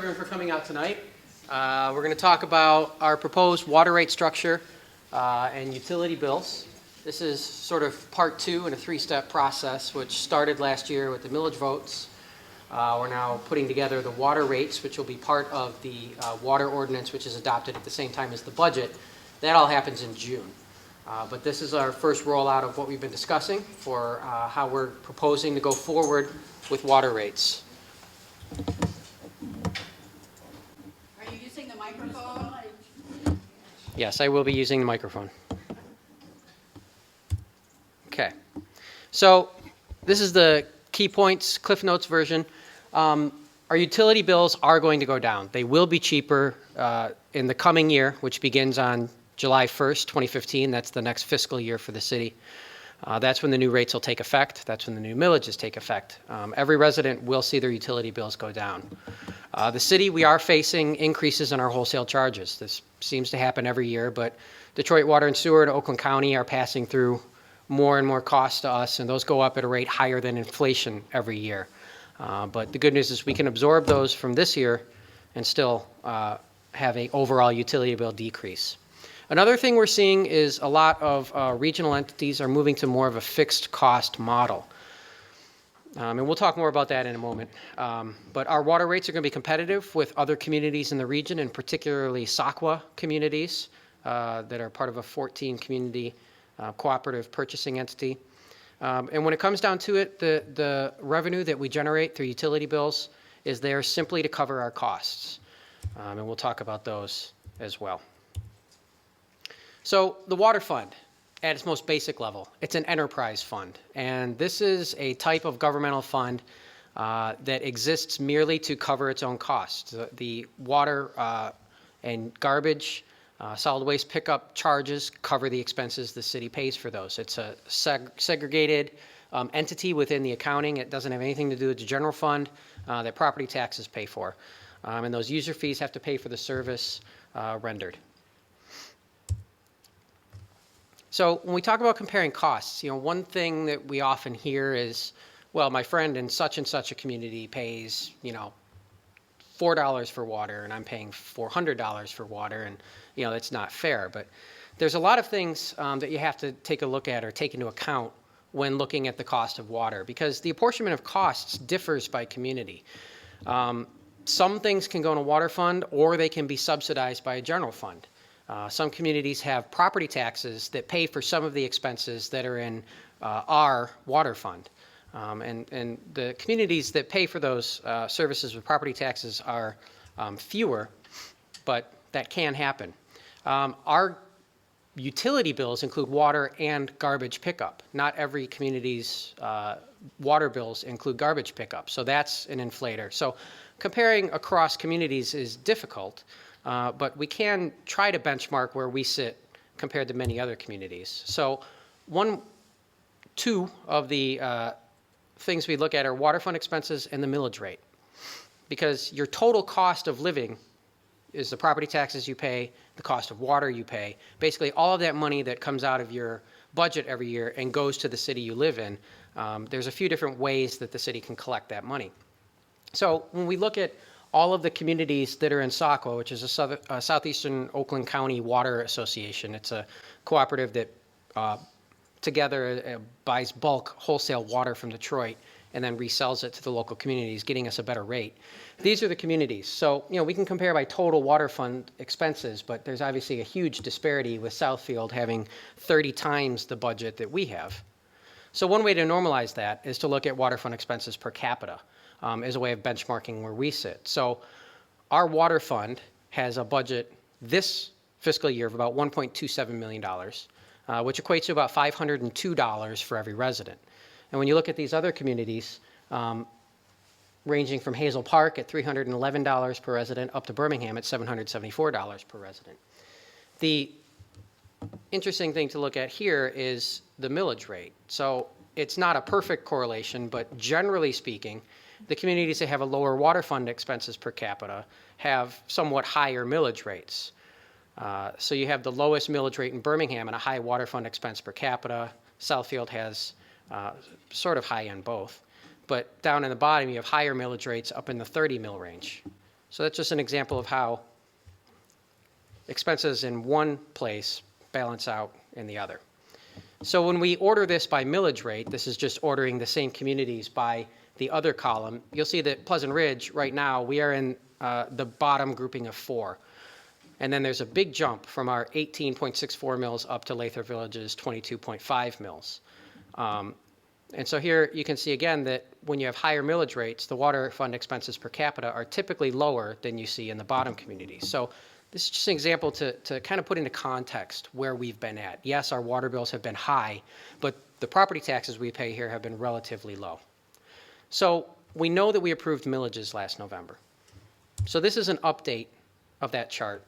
everyone for coming out tonight. We're going to talk about our proposed water rate structure and utility bills. This is sort of part two in a three-step process, which started last year with the millage votes. We're now putting together the water rates, which will be part of the water ordinance, which is adopted at the same time as the budget. That all happens in June. But this is our first rollout of what we've been discussing for how we're proposing to go forward with water rates. Are you using the microphone? Yes, I will be using the microphone. Okay. So this is the key points, Cliff Notes version. Our utility bills are going to go down. They will be cheaper in the coming year, which begins on July 1st, 2015. That's the next fiscal year for the city. That's when the new rates will take effect. That's when the new millages take effect. Every resident will see their utility bills go down. The city, we are facing increases in our wholesale charges. This seems to happen every year, but Detroit Water and Sewer and Oakland County are passing through more and more costs to us, and those go up at a rate higher than inflation every year. But the good news is we can absorb those from this year and still have an overall utility bill decrease. Another thing we're seeing is a lot of regional entities are moving to more of a fixed cost model. And we'll talk more about that in a moment. But our water rates are going to be competitive with other communities in the region, and particularly SACWA communities that are part of a 14 community cooperative purchasing entity. And when it comes down to it, the revenue that we generate through utility bills is there simply to cover our costs. And we'll talk about those as well. So the water fund, at its most basic level, it's an enterprise fund. And this is a type of governmental fund that exists merely to cover its own costs. The water and garbage, solid waste pickup charges cover the expenses the city pays for those. It's a segregated entity within the accounting. It doesn't have anything to do with the general fund that property taxes pay for. And those user fees have to pay for the service rendered. So when we talk about comparing costs, one thing that we often hear is, well, my friend in such and such a community pays, $4 for water, and I'm paying $400 for water, and that's not fair. But there's a lot of things that you have to take a look at or take into account when looking at the cost of water, because the apportionment of costs differs by community. Some things can go in a water fund, or they can be subsidized by a general fund. Some communities have property taxes that pay for some of the expenses that are in our water fund. And the communities that pay for those services with property taxes are fewer, but that can happen. Our utility bills include water and garbage pickup. Not every community's water bills include garbage pickup, so that's an inflator. So comparing across communities is difficult. But we can try to benchmark where we sit compared to many other communities. So two of the things we look at are water fund expenses and the millage rate. Because your total cost of living is the property taxes you pay, the cost of water you pay, basically all of that money that comes out of your budget every year and goes to the city you live in. There's a few different ways that the city can collect that money. So when we look at all of the communities that are in SACWA, which is a Southeastern Oakland County Water Association. It's a cooperative that together buys bulk wholesale water from Detroit and then resells it to the local communities, getting us a better rate. These are the communities. So, we can compare by total water fund expenses, but there's obviously a huge disparity with Southfield having 30 times the budget that we have. So one way to normalize that is to look at water fund expenses per capita. As a way of benchmarking where we sit. So our water fund has a budget this fiscal year of about $1.27 million, which equates to about $502 for every resident. And when you look at these other communities, ranging from Hazel Park at $311 per resident up to Birmingham at $774 per resident. The interesting thing to look at here is the millage rate. So it's not a perfect correlation, but generally speaking, the communities that have a lower water fund expenses per capita have somewhat higher millage rates. So you have the lowest millage rate in Birmingham and a high water fund expense per capita. Southfield has sort of high in both. But down in the bottom, you have higher millage rates up in the 30 mil range. So that's just an example of how expenses in one place balance out in the other. So when we order this by millage rate, this is just ordering the same communities by the other column, you'll see that Pleasant Ridge, right now, we are in the bottom grouping of 4. And then there's a big jump from our 18.64 mils up to Lathrop Village's 22.5 mils. And so here you can see again that when you have higher millage rates, the water fund expenses per capita are typically lower than you see in the bottom communities. So this is just an example to kind of put into context where we've been at. Yes, our water bills have been high, but the property taxes we pay here have been relatively low. So we know that we approved millages last November. So this is an update of that chart,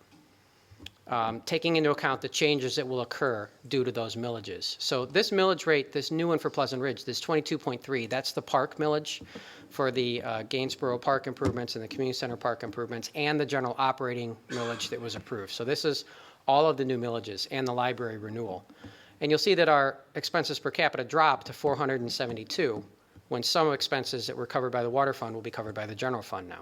taking into account the changes that will occur due to those millages. So this millage rate, this new one for Pleasant Ridge, this 22.3, that's the park millage for the Gainsborough Park improvements and the community center park improvements and the general operating millage that was approved. So this is all of the new millages and the library renewal. And you'll see that our expenses per capita dropped to 472 when some expenses that were covered by the water fund will be covered by the general fund now.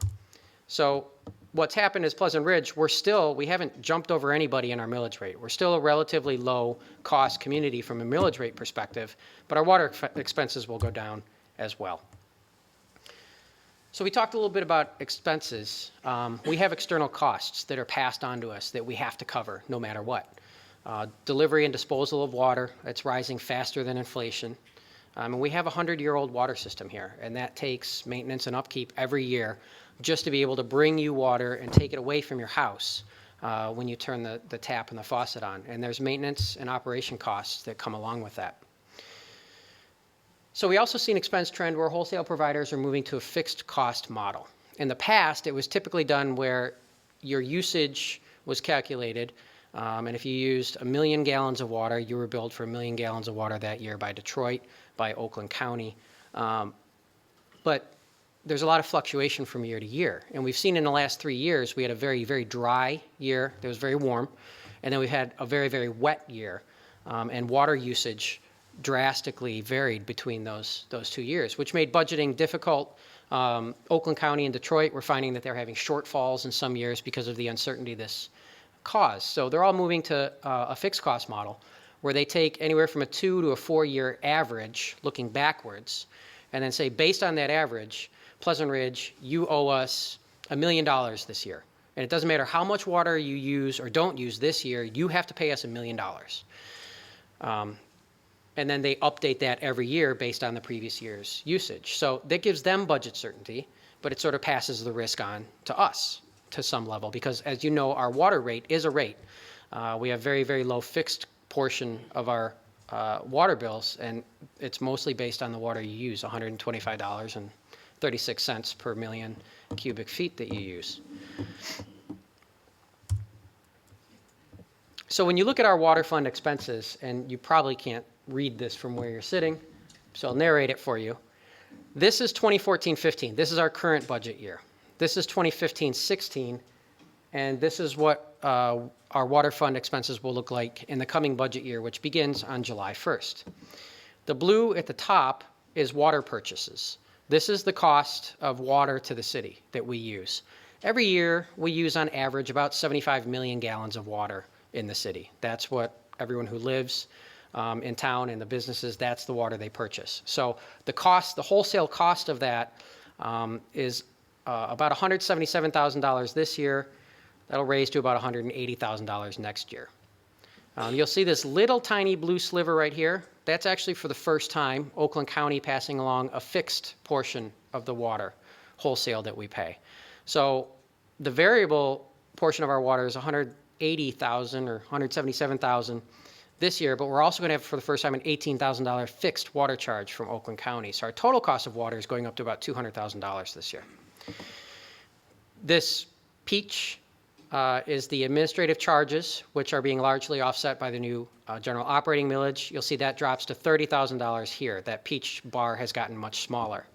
So what's happened is Pleasant Ridge, we haven't jumped over anybody in our millage rate. We're still a relatively low cost community from a millage rate perspective, but our water expenses will go down as well. So we talked a little bit about expenses. We have external costs that are passed on to us that we have to cover no matter what. Delivery and disposal of water, that's rising faster than inflation. And we have a 100-year-old water system here, and that takes maintenance and upkeep every year just to be able to bring you water and take it away from your house when you turn the tap and the faucet on. And there's maintenance and operation costs that come along with that. So we also see an expense trend where wholesale providers are moving to a fixed cost model. In the past, it was typically done where your usage was calculated, and if you used 1 million gallons of water, you were billed for 1 million gallons of water that year by Detroit, by Oakland County. But there's a lot of fluctuation from year to year. And we've seen in the last 3 years, we had a very, very dry year that was very warm. And then we've had a very, very wet year. And water usage drastically varied between those 2 years, which made budgeting difficult. Oakland County and Detroit, we're finding that they're having shortfalls in some years because of the uncertainty this caused. So they're all moving to a fixed cost model where they take anywhere from a 2 to a 4 year average looking backwards and then say, based on that average, Pleasant Ridge, you owe us $1 million this year. And it doesn't matter how much water you use or don't use this year, you have to pay us $1 million. And then they update that every year based on the previous year's usage. So that gives them budget certainty, but it sort of passes the risk on to us to some level because, as you know, our water rate is a rate. We have very, very low fixed portion of our water bills, and it's mostly based on the water you use, $125.36 per million cubic feet that you use. So when you look at our water fund expenses, and you probably can't read this from where you're sitting, so I'll narrate it for you. This is 2014-15. This is our current budget year. This is 2015-16, and this is what our water fund expenses will look like in the coming budget year, which begins on July 1st. The blue at the top is water purchases. This is the cost of water to the city that we use. Every year, we use on average about 75 million gallons of water in the city. That's what everyone who lives in town and the businesses, that's the water they purchase. So the cost, the wholesale cost of that is about $177,000 this year. That'll raise to about $180,000 next year. You'll see this little tiny blue sliver right here. That's actually for the first time Oakland County passing along a fixed portion of the water wholesale that we pay. So the variable portion of our water is $180,000 or $177,000 this year, but we're also going to have for the first time an $18,000 fixed water charge from Oakland County. So our total cost of water is going up to about $200,000 this year. This peach is the administrative charges, which are being largely offset by the new general operating millage. You'll see that drops to $30,000 here. That peach bar has gotten much smaller.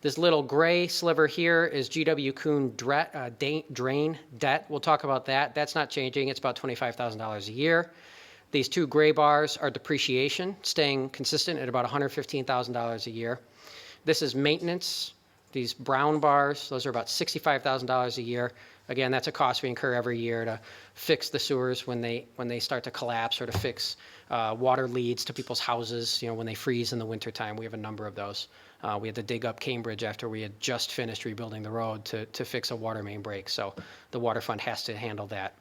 This little gray sliver here is GW Kuhn drain debt. We'll talk about that. That's not changing. It's about $25,000 a year. These two gray bars are depreciation, staying consistent at about $115,000 a year. This is maintenance These brown bars, those are about $65,000 a year. Again, that's a cost we incur every year to fix the sewers when they start to collapse, or to fix water leads to people's houses, when they freeze in the wintertime. We have a number of those. We had to dig up Cambridge after we had just finished rebuilding the road to fix a water main break. So the water fund has to handle that.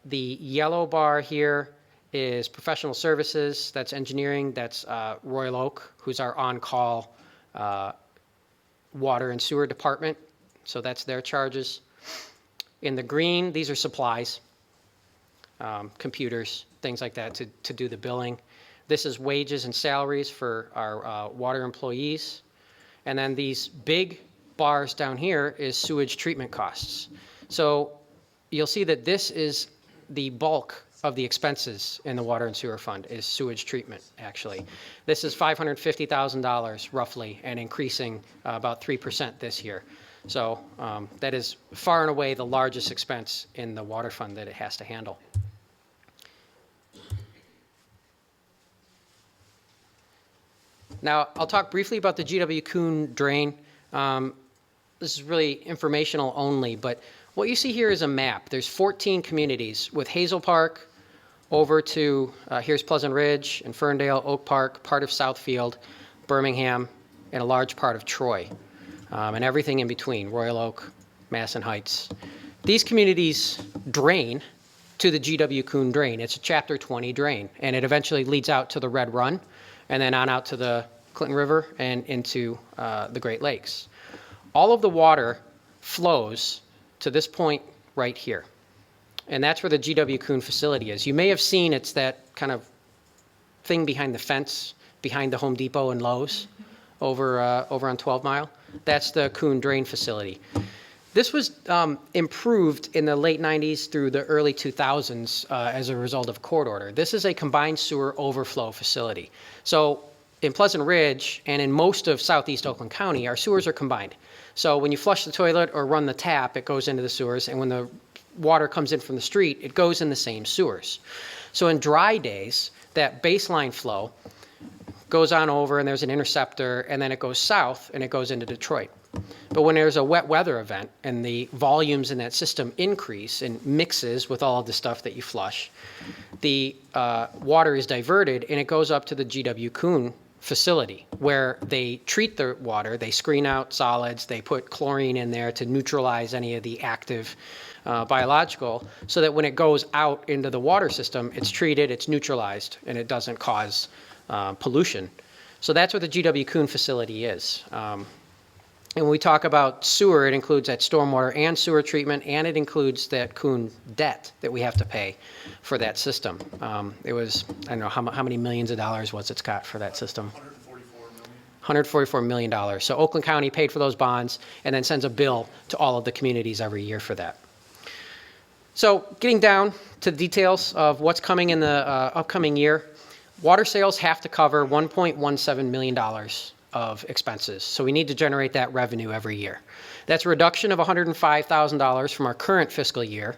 The yellow bar here is professional services. That's engineering. That's Royal Oak, who's our on-call water and sewer department. So that's their charges. In the green, these are supplies, computers, things like that to do the billing. This is wages and salaries for our water employees. And then these big bars down here is sewage treatment costs. So you'll see that this is the bulk of the expenses in the water and sewer fund, is sewage treatment, actually. This is $550,000 roughly, and increasing about 3% this year. So that is far and away the largest expense in the water fund that it has to handle. Now, I'll talk briefly about the GW Kuhn drain. This is really informational only, but what you see here is a map. There's 14 communities, with Hazel Park over to, here's Pleasant Ridge and Ferndale, Oak Park, part of Southfield, Birmingham, and a large part of Troy, and everything in between, Royal Oak, Madison Heights. These communities drain to the GW Kuhn drain. It's a Chapter 20 drain, and it eventually leads out to the Red Run, and then on out to the Clinton River and into the Great Lakes. All of the water flows to this point right here. And that's where the GW Kuhn facility is. You may have seen it's that kind of thing behind the fence, behind the Home Depot and Lowe's over on 12 Mile. That's the Kuhn drain facility. This was improved in the late 90s through the early 2000s as a result of court order. This is a combined sewer overflow facility. So in Pleasant Ridge and in most of southeast Oakland County, our sewers are combined. So when you flush the toilet or run the tap, it goes into the sewers, and when the water comes in from the street, it goes in the same sewers. So in dry days, that baseline flow goes on over, and there's an interceptor, and then it goes south and it goes into Detroit. But when there's a wet weather event and the volumes in that system increase and mixes with all of the stuff that you flush, the water is diverted and it goes up to the GW Kuhn facility, where they treat the water, they screen out solids, they put chlorine in there to neutralize any of the active biological, so that when it goes out into the water system, it's treated, it's neutralized, and it doesn't cause pollution. So that's what the GW Kuhn facility is. And when we talk about sewer, it includes that stormwater and sewer treatment, and it includes that Kuhn debt that we have to pay for that system. It was, I don't know, how many millions of dollars was it, Scott, for that system? $144 million. So Oakland County paid for those bonds and then sends a bill to all of the communities every year for that. So getting down to the details of what's coming in the upcoming year, water sales have to cover $1.17 million of expenses. So we need to generate that revenue every year. That's a reduction of $105,000 from our current fiscal year,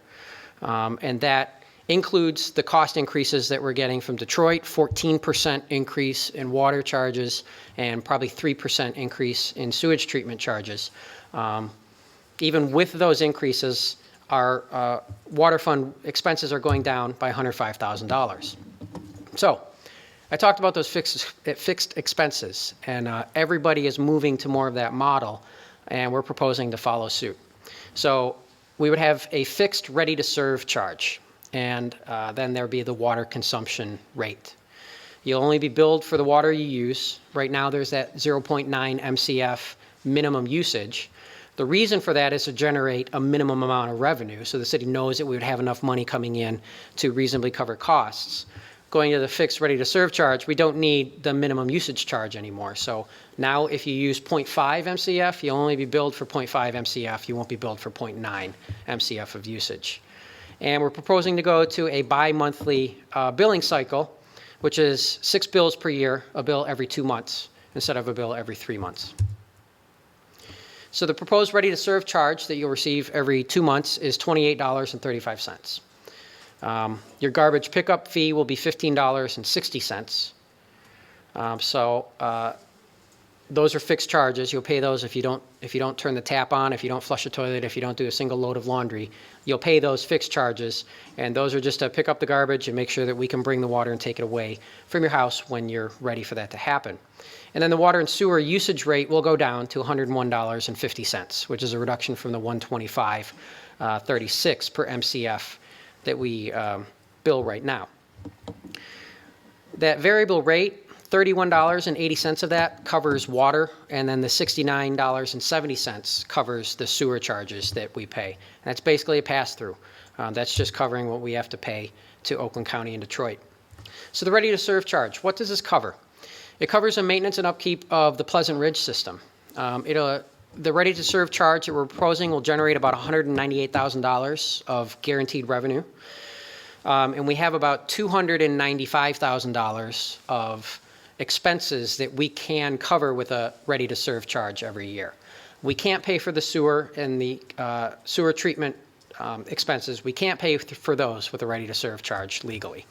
and that includes the cost increases that we're getting from Detroit, 14% increase in water charges, and probably 3% increase in sewage treatment charges. Even with those increases, our water fund expenses are going down by $105,000. So I talked about those fixed expenses, and everybody is moving to more of that model, and we're proposing to follow suit. So we would have a fixed ready-to-serve charge, and then there'd be the water consumption rate. You'll only be billed for the water you use. Right now there's that 0.9 MCF minimum usage. The reason for that is to generate a minimum amount of revenue, so the city knows that we would have enough money coming in to reasonably cover costs. Going to the fixed ready-to-serve charge, we don't need the minimum usage charge anymore. So now if you use 0.5 MCF, you'll only be billed for 0.5 MCF. You won't be billed for 0.9 MCF of usage. And we're proposing to go to a bi-monthly billing cycle, which is 6 bills per year, a bill every 2 months, instead of a bill every 3 months. So the proposed ready-to-serve charge that you'll receive every 2 months is $28.35. Your garbage pickup fee will be $15.60. So those are fixed charges. You'll pay those if you don't turn the tap on, if you don't flush a toilet, if you don't do a single load of laundry. You'll pay those fixed charges, and those are just to pick up the garbage and make sure that we can bring the water and take it away from your house when you're ready for that to happen. And then the water and sewer usage rate will go down to $101.50, which is a reduction from the $125.36 per MCF that we bill right now. That variable rate, $31.80 of that covers water, and then the $69.70 covers the sewer charges that we pay. And that's basically a pass-through. That's just covering what we have to pay to Oakland County and Detroit. So the ready-to-serve charge, what does this cover? It covers the maintenance and upkeep of the Pleasant Ridge system. The ready-to-serve charge that we're proposing will generate about $198,000 of guaranteed revenue. And we have about $295,000 of expenses that we can cover with a ready-to-serve charge every year. We can't pay for the sewer and the sewer treatment expenses. We can't pay for those with a ready-to-serve charge legally.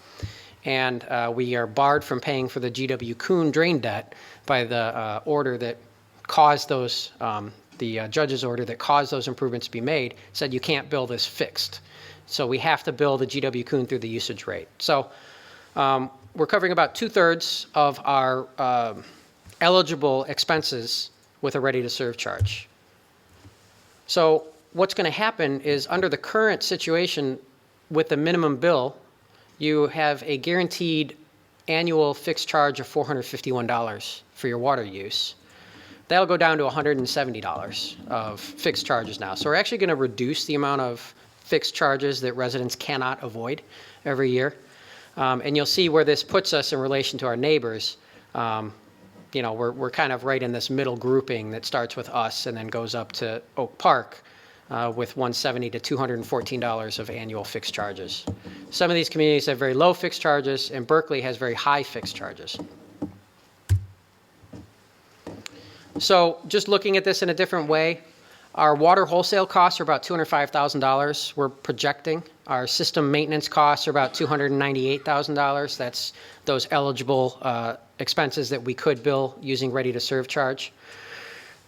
And we are barred from paying for the G.W. Kuhn drain debt by the order that caused those, the judge's order that caused those improvements to be made, said you can't bill this fixed. So we have to bill the G.W. Kuhn through the usage rate. So we're covering about 2/3 of our eligible expenses with a ready-to-serve charge. So what's going to happen is under the current situation with the minimum bill, you have a guaranteed annual fixed charge of $451 for your water use. That'll go down to $170 of fixed charges now. So we're actually going to reduce the amount of fixed charges that residents cannot avoid every year. And you'll see where this puts us in relation to our neighbors. We're kind of right in this middle grouping that starts with us and then goes up to Oak Park with $170 to $214 of annual fixed charges. Some of these communities have very low fixed charges, and Berkeley has very high fixed charges. So just looking at this in a different way, our water wholesale costs are about $205,000. We're projecting. Our system maintenance costs are about $298,000. That's those eligible expenses that we could bill using ready-to-serve charge.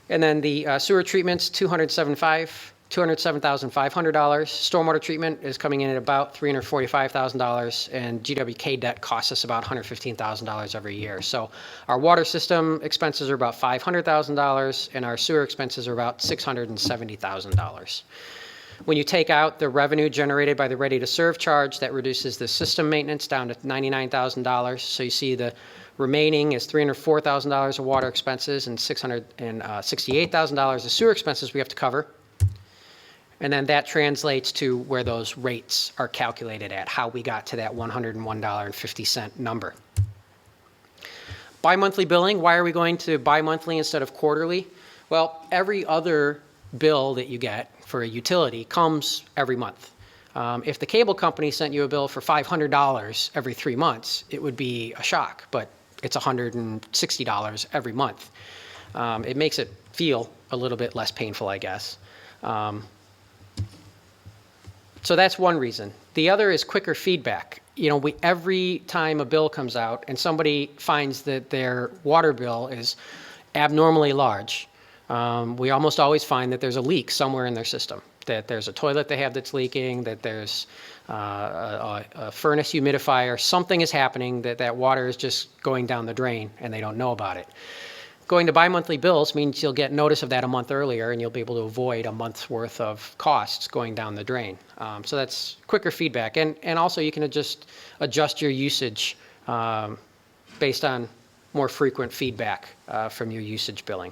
And then the sewer treatment's $207,500. Stormwater treatment is coming in at about $345,000, and GWK debt costs us about $115,000 every year. So our water system expenses are about $500,000, and our sewer expenses are about $670,000. When you take out the revenue generated by the ready-to-serve charge, that reduces the system maintenance down to $99,000. So you see the remaining is $304,000 of water expenses and $668,000 of sewer expenses we have to cover. And then that translates to where those rates are calculated at, how we got to that $101.50 number. Bi-monthly billing, why are we going to bi-monthly instead of quarterly? Well, every other bill that you get for a utility comes every month. If the cable company sent you a bill for $500 every 3 months, it would be a shock, but it's $160 every month. It makes it feel a little bit less painful, I guess. So that's one reason. The other is quicker feedback. Every time a bill comes out and somebody finds that their water bill is abnormally large, we almost always find that there's a leak somewhere in their system, that there's a toilet they have that's leaking, that there's a furnace humidifier, something is happening, that water is just going down the drain and they don't know about it. Going to bi-monthly bills means you'll get notice of that a month earlier, and you'll be able to avoid a month's worth of costs going down the drain. So that's quicker feedback. And also you can just adjust your usage based on more frequent feedback from your usage billing.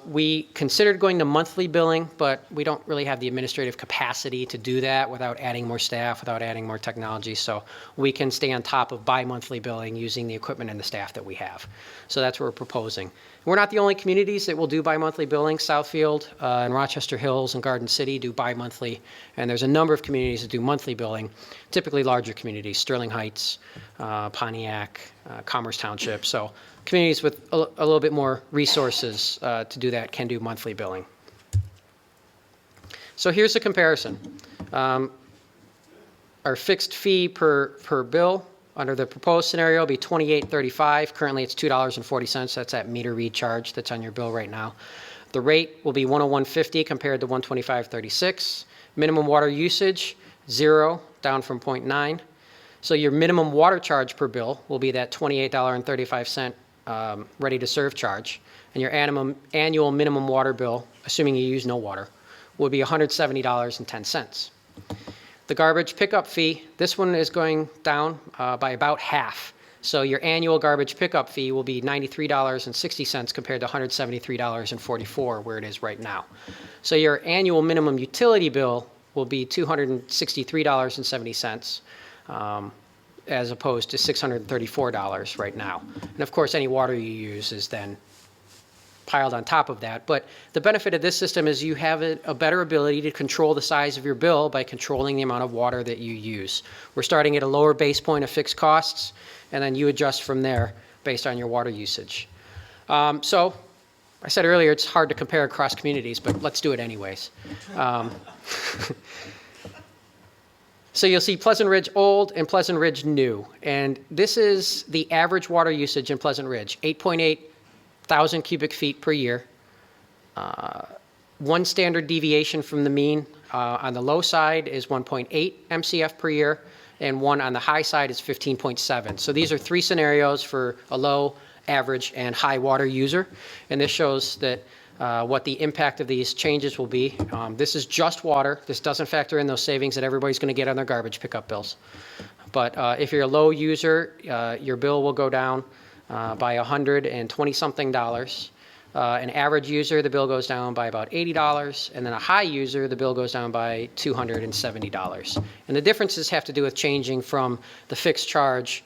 We considered going to monthly billing, but we don't really have the administrative capacity to do that without adding more staff, without adding more technology. So we can stay on top of bi-monthly billing using the equipment and the staff that we have. So that's what we're proposing. We're not the only communities that will do bi-monthly billing. Southfield and Rochester Hills and Garden City do bi-monthly, and there's a number of communities that do monthly billing, typically larger communities, Sterling Heights, Pontiac, Commerce Township. So communities with a little bit more resources to do that can do monthly billing. So here's the comparison. Our fixed fee per bill under the proposed scenario, it'll be $28.35. Currently, it's $2.40. That's that meter read charge that's on your bill right now. The rate will be $101.50 compared to $125.36. Minimum water usage, 0, down from 0.9. So your minimum water charge per bill will be that $28.35 ready-to-serve charge. And your annual minimum water bill, assuming you use no water, would be $170.10. The garbage pickup fee, this one is going down by about half. So your annual garbage pickup fee will be $93.60 compared to $173.44 where it is right now. So your annual minimum utility bill will be $263.70 as opposed to $634 right now. And of course, any water you use is then piled on top of that. But the benefit of this system is you have a better ability to control the size of your bill by controlling the amount of water that you use. We're starting at a lower base point of fixed costs, and then you adjust from there based on your water usage. So I said earlier it's hard to compare across communities, but let's do it anyways. So you'll see Pleasant Ridge Old and Pleasant Ridge New. And this is the average water usage in Pleasant Ridge, 8.8 thousand cubic feet per year. One standard deviation from the mean on the low side is 1.8 MCF per year, and one on the high side is 15.7. So these are 3 scenarios for a low, average, and high water user. And this shows that what the impact of these changes will be. This is just water. This doesn't factor in those savings that everybody's going to get on their garbage pickup bills. But if you're a low user, your bill will go down by $120-something. An average user, the bill goes down by about $80, and then a high user, the bill goes down by $270. And the differences have to do with changing from the fixed charge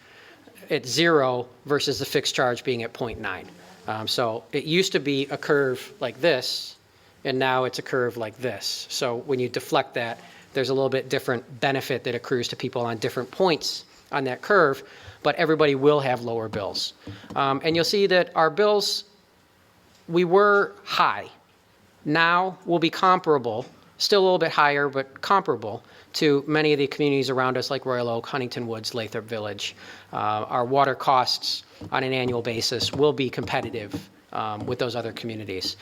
at 0 versus the fixed charge being at 0.9. So it used to be a curve like this, and now it's a curve like this. So when you deflect that, there's a little bit different benefit that accrues to people on different points on that curve, but everybody will have lower bills. And you'll see that our bills, we were high. Now we'll be comparable, still a little bit higher, but comparable to many of the communities around us like Royal Oak, Huntington Woods, Lathrop Village. Our water costs on an annual basis will be competitive with those other communities,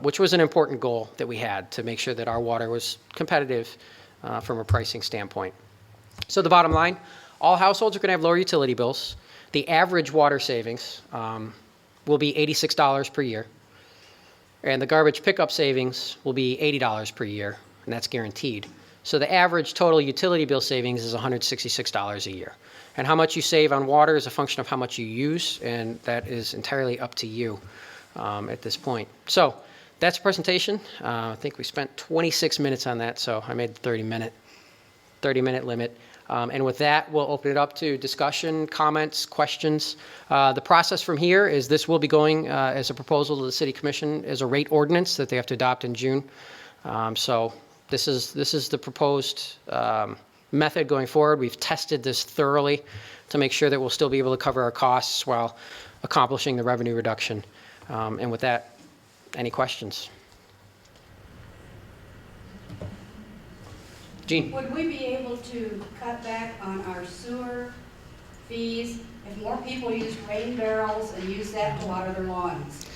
which was an important goal that we had to make sure that our water was competitive from a pricing standpoint. So the bottom line, all households are going to have lower utility bills. The average water savings will be $86 per year, and the garbage pickup savings will be $80 per year, and that's guaranteed. So the average total utility bill savings is $166 a year. And how much you save on water is a function of how much you use, and that is entirely up to you at this point. So that's the presentation. I think we spent 26 minutes on that, so I made the 30-minute limit. And with that, we'll open it up to discussion, comments, questions. The process from here is this will be going as a proposal to the City Commission as a rate ordinance that they have to adopt in June. So this is the proposed method going forward. We've tested this thoroughly to make sure that we'll still be able to cover our costs while accomplishing the revenue reduction. And with that, any questions? Jean? Would we be able to cut back on our sewer fees if more people used rain barrels and use that to water their lawns?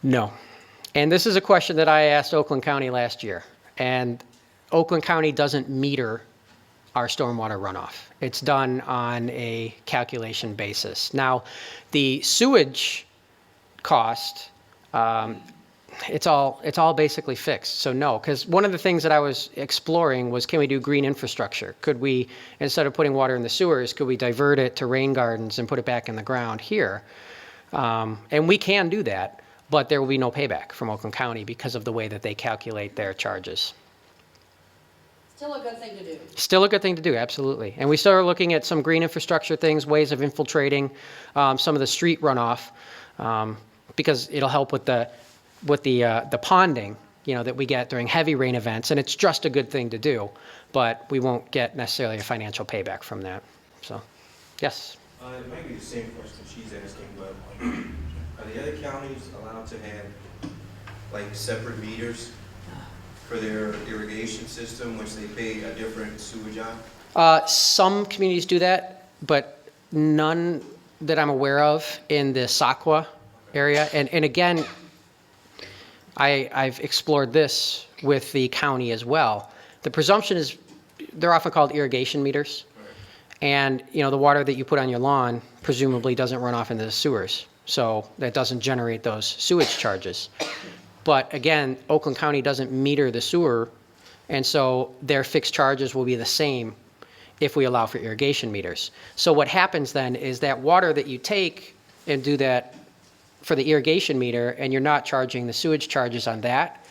No. And this is a question that I asked Oakland County last year. And Oakland County doesn't meter our stormwater runoff. It's done on a calculation basis. Now, the sewage cost, it's all basically fixed. So no, because one of the things that I was exploring was, can we do green infrastructure? Could we, instead of putting water in the sewers, could we divert it to rain gardens and put it back in the ground here? And we can do that, but there will be no payback from Oakland County because of the way that they calculate their charges. Still a good thing to do. Still a good thing to do, absolutely. And we started looking at some green infrastructure things, ways of infiltrating some of the street runoff, because it'll help with the ponding, that we get during heavy rain events, and it's just a good thing to do, but we won't get necessarily a financial payback from that. So, yes. It might be the same question she's asking, but are the other counties allowed to have like separate meters for their irrigation system, which they pay a different sewage on? Some communities do that, but none that I'm aware of in the Saukwa area. And again, I've explored this with the county as well. The presumption is they're often called irrigation meters. And, you know, the water that you put on your lawn presumably doesn't run off into the sewers. So that doesn't generate those sewage charges. But again, Oakland County doesn't meter the sewer, and so their fixed charges will be the same if we allow for irrigation meters. So what happens then is that water that you take and do that for the irrigation meter, and you're not charging the sewage charges on that,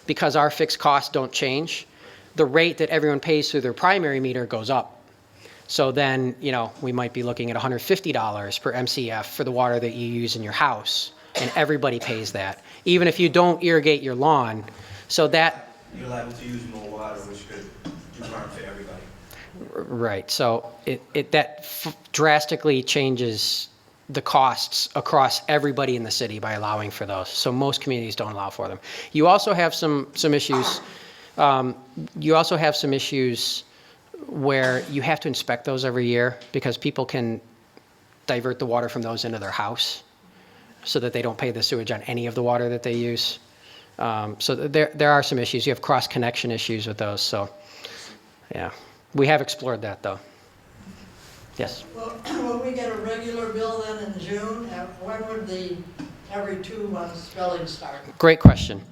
because our fixed costs don't change, the rate that everyone pays through their primary meter goes up. So then, you know, we might be looking at $150 per MCF for the water that you use in your house, and everybody pays that, even if you don't irrigate your lawn. So that... You're liable to use more water, which could do harm to everybody. Right, so that drastically changes the costs across everybody in the city by allowing for those. So most communities don't allow for them. You also have some issues. You also have some issues where you have to inspect those every year because people can divert the water from those into their house so that they don't pay the sewage on any of the water that they use. So there are some issues. You have cross-connection issues with those. So, yeah, we have explored that though. Yes. Well, will we get a regular bill then in June? When would the every 2 months billing start? Great question.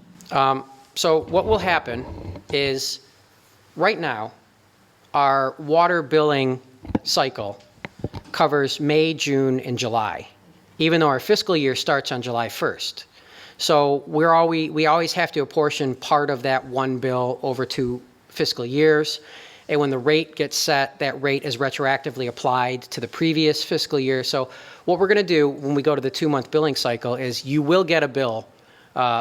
So what will happen is right now, our water billing cycle covers May, June, and July, even though our fiscal year starts on July 1st. So we always have to apportion part of that one bill over 2 fiscal years. And when the rate gets set, that rate is retroactively applied to the previous fiscal year. So what we're going to do when we go to the 2-month billing cycle is you will get a bill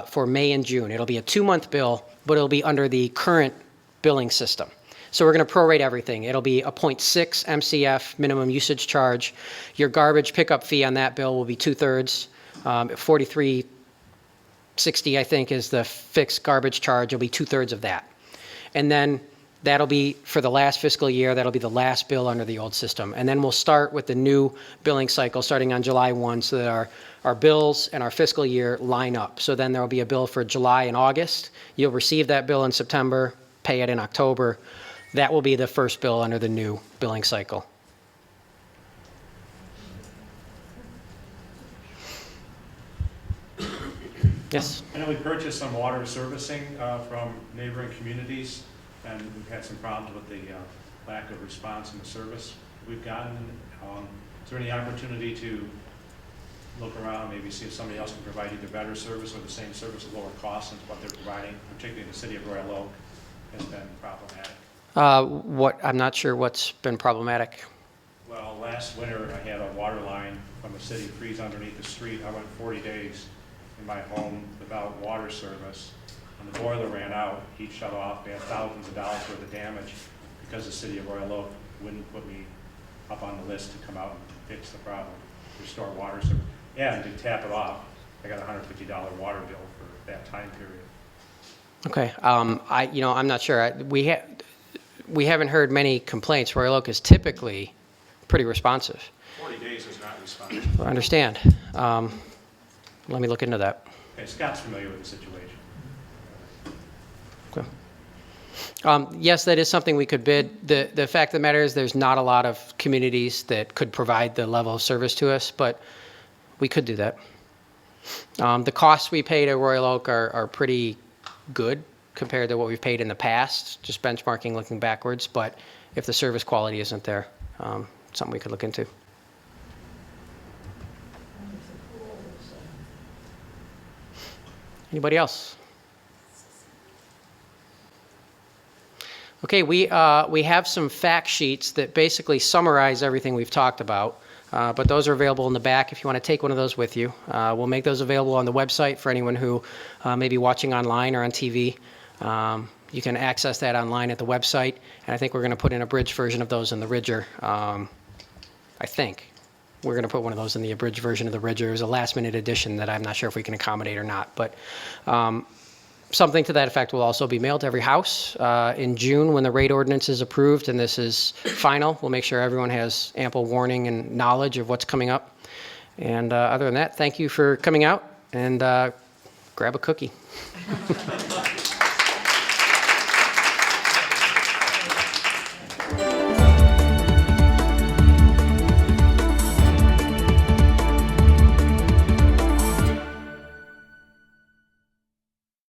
for May and June. It'll be a 2-month bill, but it'll be under the current billing system. So we're going to prorate everything. It'll be a 0.6 MCF minimum usage charge. Your garbage pickup fee on that bill will be 2/3. $43.60, I think, is the fixed garbage charge. It'll be 2/3 of that. And then that'll be for the last fiscal year. That'll be the last bill under the old system. And then we'll start with the new billing cycle starting on July 1 so that our bills and our fiscal year line up. So then there will be a bill for July and August. You'll receive that bill in September, pay it in October. That will be the first bill under the new billing cycle. Yes? I know we purchased some water servicing from neighboring communities, and we've had some problems with the lack of response in the service we've gotten. Is there any opportunity to look around, maybe see if somebody else can provide either better service or the same service at lower cost than what they're providing, particularly in the city of Royal Oak, has been problematic? I'm not sure what's been problematic. Well, last winter I had a water line from the city freeze underneath the street. I went 40 days in my home without water service. When the boiler ran out, heat shut off. We had thousands of dollars worth of damage because the city of Royal Oak wouldn't put me up on the list to come out and fix the problem, restore water service. And to tap it off, I got a $150 water bill for that time period. Okay. I'm not sure. We haven't heard many complaints. Royal Oak is typically pretty responsive. 40 days is not responsive. I understand. Let me look into that. Okay, Scott's familiar with the situation. Okay. Yes, that is something we could bid. The fact of the matter is there's not a lot of communities that could provide the level of service to us, but we could do that. The costs we pay to Royal Oak are pretty good compared to what we've paid in the past, just benchmarking looking backwards. But if the service quality isn't there, something we could look into. Anybody else? Okay, we have some fact sheets that basically summarize everything we've talked about, but those are available in the back if you want to take one of those with you. We'll make those available on the website for anyone who may be watching online or on TV. You can access that online at the website, and I think we're going to put in a abridged version of those in the Ridger. I think we're going to put one of those in the abridged version of the Ridger. It was a last-minute addition that I'm not sure if we can accommodate or not, but something to that effect will also be mailed to every house in June when the rate ordinance is approved and this is final. We'll make sure everyone has ample warning and knowledge of what's coming up. And other than that, thank you for coming out, and grab a cookie.